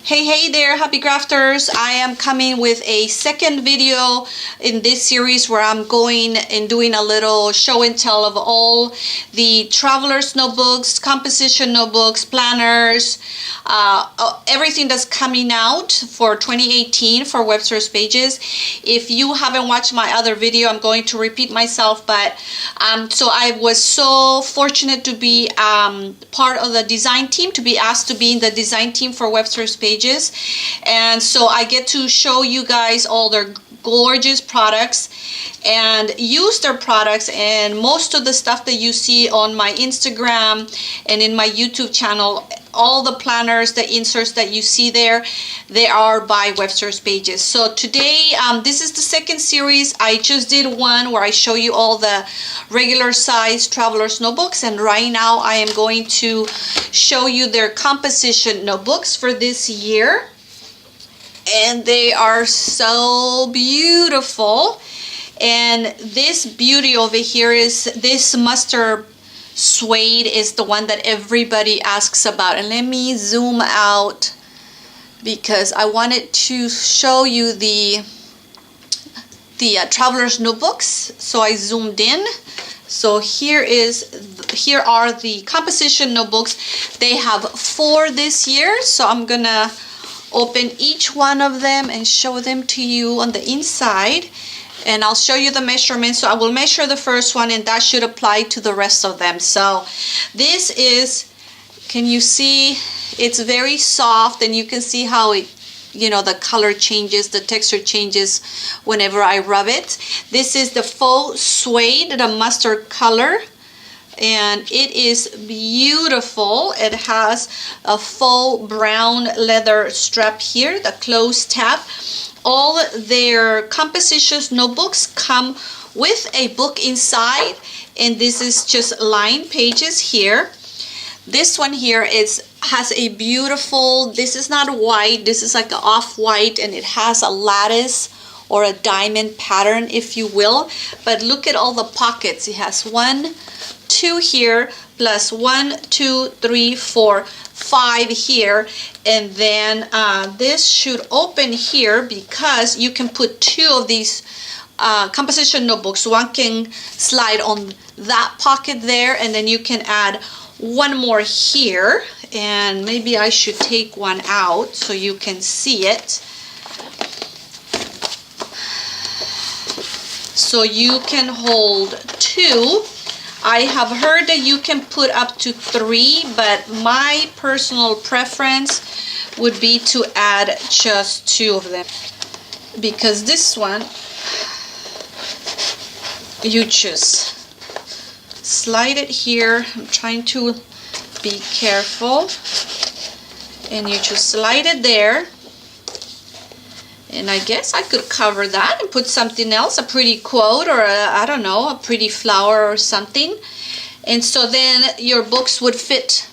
Hey there, happy crafters. I am coming with a second video in this series where I'm going and doing a little show and tell of all the traveler's notebooks, composition notebooks, planners, everything that's coming out for 2018 for Webster's Pages. If you haven't watched my other video, I'm going to repeat myself, but so I was so fortunate to be part of the design team, to be asked to be in the design team for Webster's Pages. And so I get to show you guys all their gorgeous products and use their products, and most of the stuff that you see on my Instagram and in my YouTube channel, all the planners, the inserts that you see there, they are by Webster's Pages. So today, this is the second series. I just did one where I show you all the regular size traveler's notebooks, and right now I am going to show you their composition notebooks for this year. And they are so beautiful. And this beauty over here is this mustard suede is the one that everybody asks about. And let me zoom out because I wanted to show you the traveler's notebooks. So I zoomed in. So here are the composition notebooks. They have 4 this year. So I'm gonna open each one of them and show them to you on the inside, and I'll show you the measurements. So I will measure the first one, and that should apply to the rest of them. So this is, can you see, it's very soft, and you can see how it, you know, the color changes, the texture changes whenever I rub it. This is the faux suede, the mustard color, and it is beautiful. It has a faux brown leather strap here, the close tab. All their composition notebooks come with a book inside, and this is just lined pages here. This one here has a beautiful, this is not white, this is like an off-white, and it has a lattice or a diamond pattern, if you will. But look at all the pockets. It has 1, 2 here, plus 1, 2, 3, 4, 5 here, and then this should open here because you can put 2 of these composition notebooks. One can slide on that pocket there, and then you can add 1 more here, and maybe I should take one out so you can see it. So you can hold 2. I have heard that you can put up to 3, but my personal preference would be to add just 2 of them, because this one, you just slide it here. I'm trying to be careful, and you just slide it there. And I guess I could cover that and put something else, a pretty quote, or I don't know, a pretty flower or something. And so then your books would fit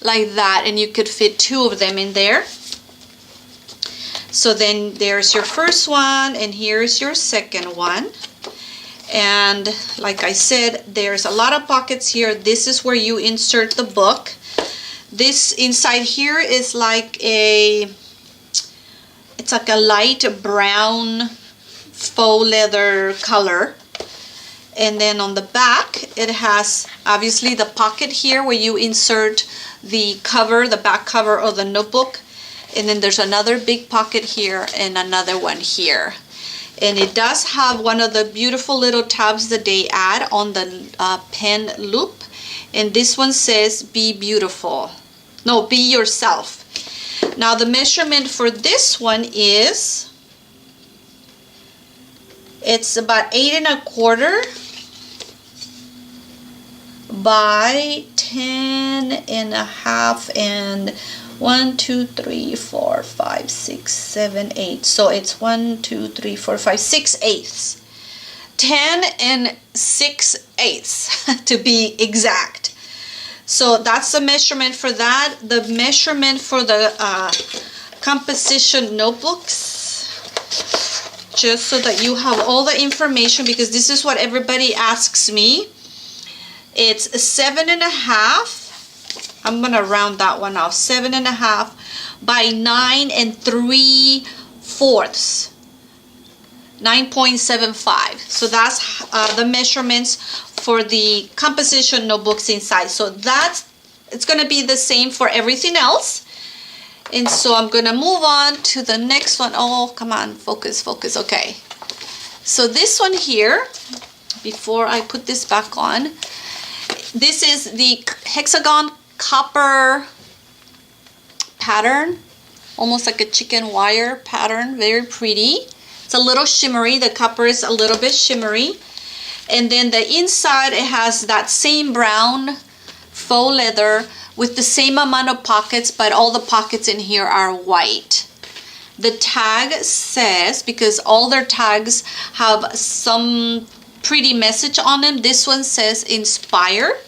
like that, and you could fit 2 of them in there. So then there's your first one, and here's your second one. And like I said, there's a lot of pockets here. This is where you insert the book. This inside here is like it's like a light brown faux leather color. And then on the back, it has obviously the pocket here where you insert the cover, the back cover of the notebook. And then there's another big pocket here and another one here. And it does have one of the beautiful little tabs that they add on the pen loop. And this one says, be beautiful. No, be yourself. Now the measurement for this one is, it's about 8 1/4 by 10 1/2, and 1, 2, 3, 4, 5, 6, 7, 8. So it's 1, 2, 3, 4, 5, 6 eighths. 10 6/8 to be exact. So that's the measurement for that. The measurement for the composition notebooks, just so that you have all the information, because this is what everybody asks me. It's 7 1/2 I'm gonna round that one off, 7.5 by 9 3/4. 9.75. So that's the measurements for the composition notebooks inside. So it's gonna be the same for everything else. And so I'm gonna move on to the next one. Oh, come on, focus, focus. Okay. So this one here, before I put this back on, this is the hexagon copper pattern, almost like a chicken wire pattern, very pretty. It's a little shimmery, the copper is a little bit shimmery. And then the inside, it has that same brown faux leather with the same amount of pockets, but all the pockets in here are white. The tag says, because all their tags have some pretty message on them, this one says inspire.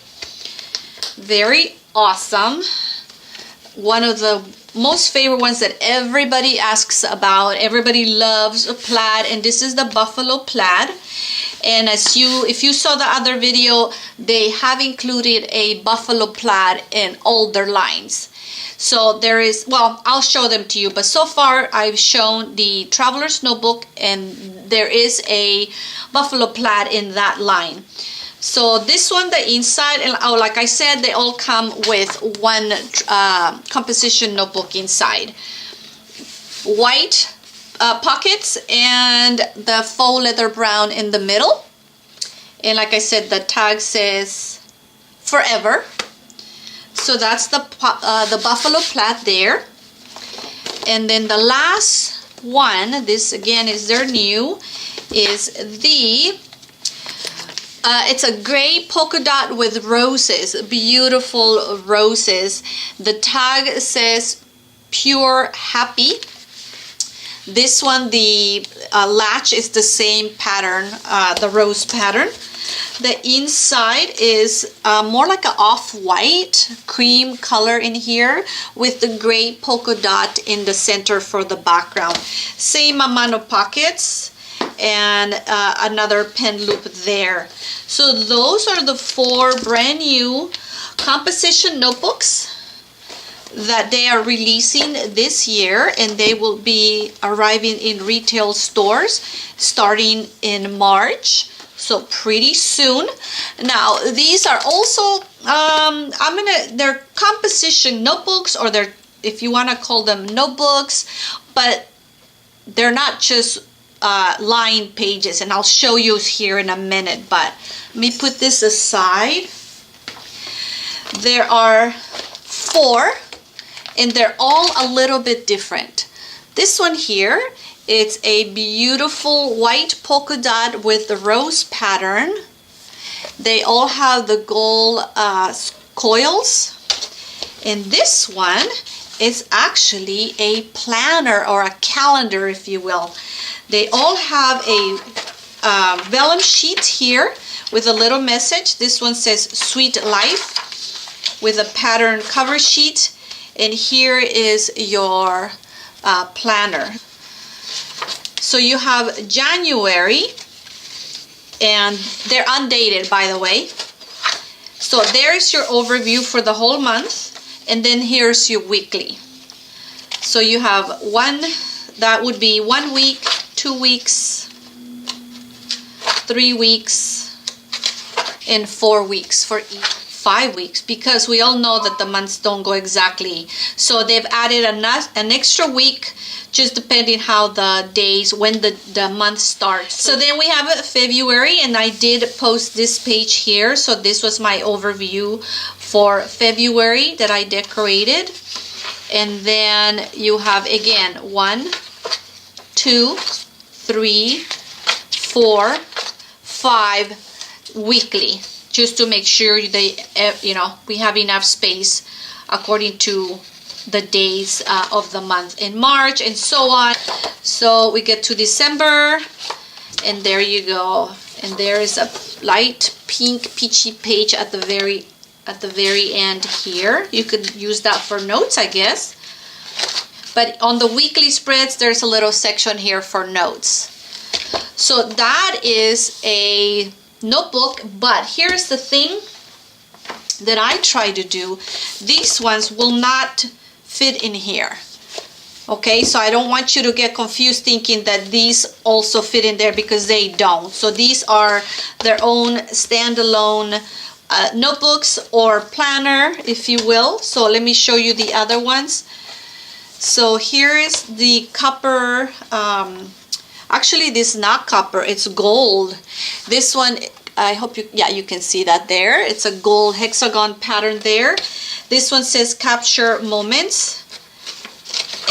Very awesome. One of the most favorite ones that everybody asks about. Everybody loves a plaid, and this is the buffalo plaid. And if you saw the other video, they have included a buffalo plaid in all their lines. So there is, well, I'll show them to you, but so far I've shown the Traveler's Notebook, and there is a buffalo plaid in that line. So this one, the inside, and oh, like I said, they all come with one composition notebook inside. White pockets and the faux leather brown in the middle. And like I said, the tag says forever. So that's the buffalo plaid there. And then the last one, this again is their new, is the it's a gray polka dot with roses, beautiful roses. The tag says pure happy. This one, the latch is the same pattern, the rose pattern. The inside is more like an off-white cream color in here with the gray polka dot in the center for the background. Same amount of pockets and another pen loop there. So those are the 4 brand new composition notebooks that they are releasing this year, and they will be arriving in retail stores starting in March. So pretty soon. Now these are also they're composition notebooks, or they're, if you want to call them notebooks, but they're not just line pages, and I'll show you here in a minute. But let me put this aside. There are 4, and they're all a little bit different. This one here, it's a beautiful white polka dot with the rose pattern. They all have the gold coils. And this one is actually a planner, or a calendar, if you will. They all have a vellum sheet here with a little message. This one says Sweet Life with a pattern cover sheet. And here is your planner. So you have January, and they're undated, by the way. So there's your overview for the whole month, and then here's your weekly. So you have that would be 1 week, 2 weeks, 3 weeks, and 4 weeks for each. 5 weeks, because we all know that the months don't go exactly. So they've added an extra week, just depending how the days, when the month starts. So then we have February, and I did post this page here. So this was my overview for February that I decorated. And then you have again 1, 2, 3, 4, 5 weekly, just to make sure we have enough space according to the days of the month in March, and so on. So we get to December, and there you go. And there is a light pink peachy page at the very end here. You could use that for notes, I guess. But on the weekly spreads, there's a little section here for notes. So that is a notebook, but here's the thing. that I try to do, these ones will not fit in here. Okay, so I don't want you to get confused thinking that these also fit in there, because they don't. So these are their own standalone notebooks or planner, if you will. So let me show you the other ones. So here is the copper, actually this is not copper, it's gold. This one, I hope you, yeah, you can see that there. It's a gold hexagon pattern there. This one says capture moments.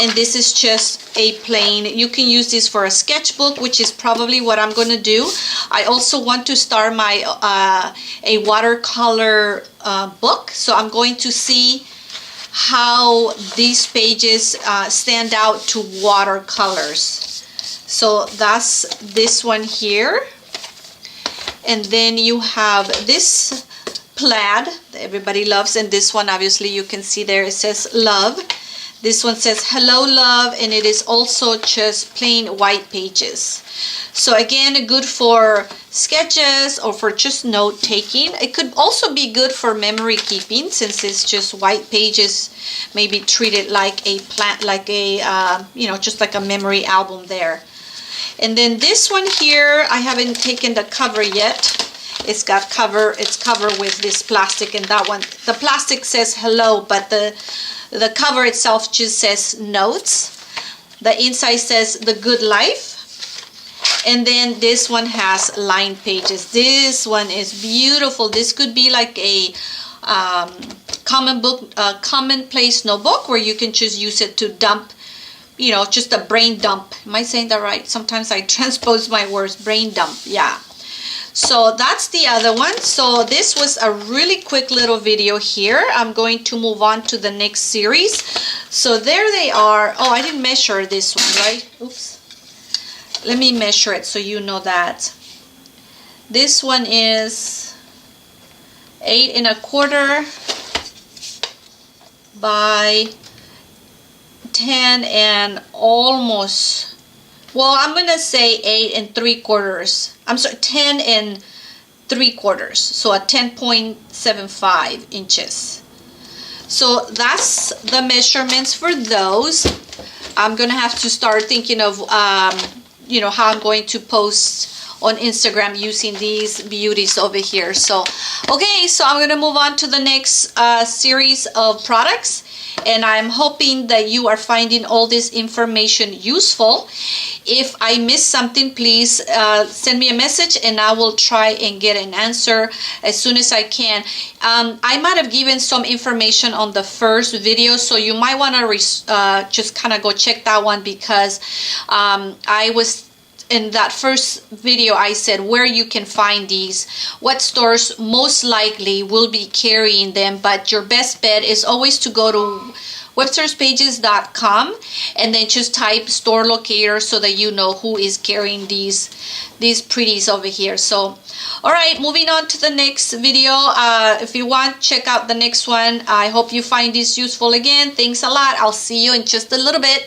And this is just a plain, you can use this for a sketchbook, which is probably what I'm going to do. I also want to start my a watercolor book, so I'm going to see how these pages stand out to watercolors. So that's this one here. And then you have this plaid that everybody loves, and this one obviously you can see there, it says love. This one says hello love, and it is also just plain white pages. So again, good for sketches or for just note taking. It could also be good for memory keeping, since it's just white pages, maybe treat it like a plant, like a you know, just like a memory album there. And then this one here, I haven't taken the cover yet. It's got cover, it's covered with this plastic, and that one, the plastic says hello, but the cover itself just says notes. The inside says the good life. And then this one has lined pages. This one is beautiful. This could be like a commonplace notebook, where you can just use it to dump, you know, just a brain dump. Am I saying that right? Sometimes I transpose my words. Brain dump, yeah. So that's the other one. So this was a really quick little video here. I'm going to move on to the next series. So there they are. Oh, I didn't measure this one, right? Oops. Let me measure it so you know that. This one is 8 1/4 by 10 and almost, well, I'm gonna say 8 3/4. I'm sorry, 10 3/4. So a 10.75 inches. So that's the measurements for those. I'm gonna have to start thinking of you know, how I'm going to post on Instagram using these beauties over here. So okay, so I'm gonna move on to the next series of products, and I'm hoping that you are finding all this information useful. If I missed something, please send me a message, and I will try and get an answer as soon as I can. I might have given some information on the first video, so you might want to just kind of go check that one, because I was in that first video, I said where you can find these, what stores most likely will be carrying them, but your best bet is always to go to websterspages.com and then just type store locator, so that you know who is carrying these pretties over here. So all right, moving on to the next video. If you want, check out the next one. I hope you find this useful. Again, thanks a lot. I'll see you in just a little bit.